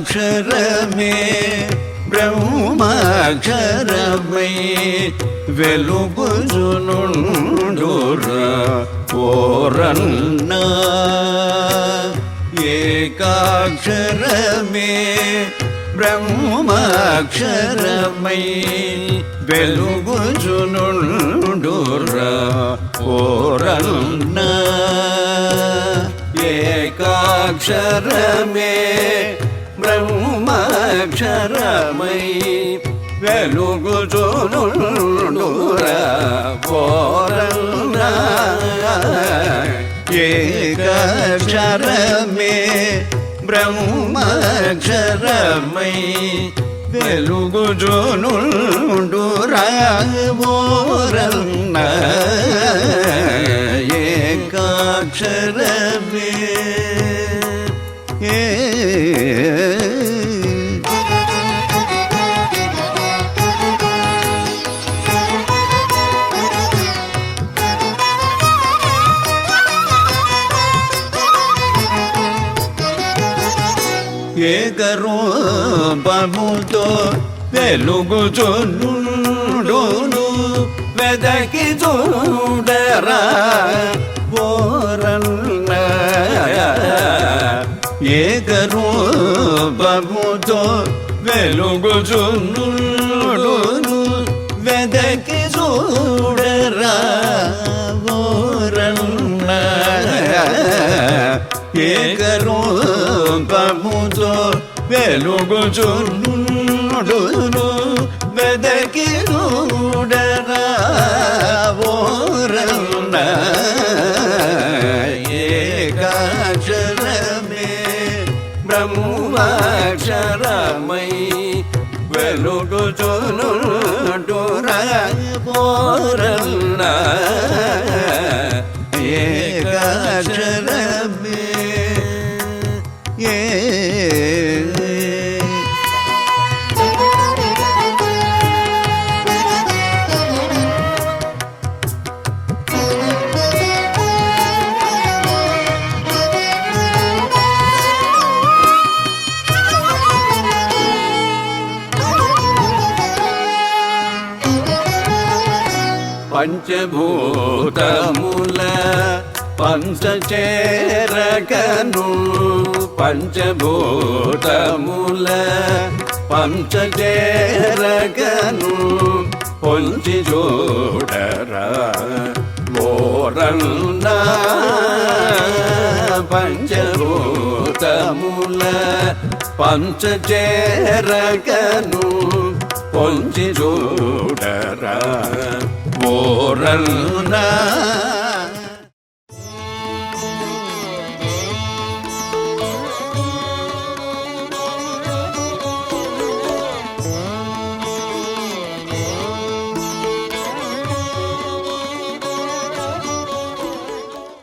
ఏకాక్షరమే బ్రహ్మాక్షరమై వెలుగుచునుండురా ఓరన్న ఏకాక్షరమే బ్రహ్మాక్షరమై వెలుగుచునుండురా ఓరన్న ఏకాక్షరమే బ్రహ్మాక్షరమై వెలుగుచునుండురా ఓరన్న ఏకాక్షరమే బ్రహ్మాక్షరమై వెలుగుచునుండురా ఓరన్న ఏకాక్షరమే ఏకరూపముతో వెలుగుచునుండును వెదకి చూడరా ఓరన్న ఏకరూపముతో వెలుగుచునుండును వెదకి చూడరా ఓరన్న ఏకరూపముతో వెలుగుచునుండును వెదకి చూడరా ఓరన్న ఏకాక్షరమే బ్రహ్మాక్షరమై వెలుగుచునుండురా ఓరన్న ఏకాక్షరమే పంచభూతముల పంచచేరకను పంచభూతముల పంచచేరకను పొంచి చూడరా ఓరన్న పంచభూతముల పంచచేరకను పొంచి చూడరా ఓరన్న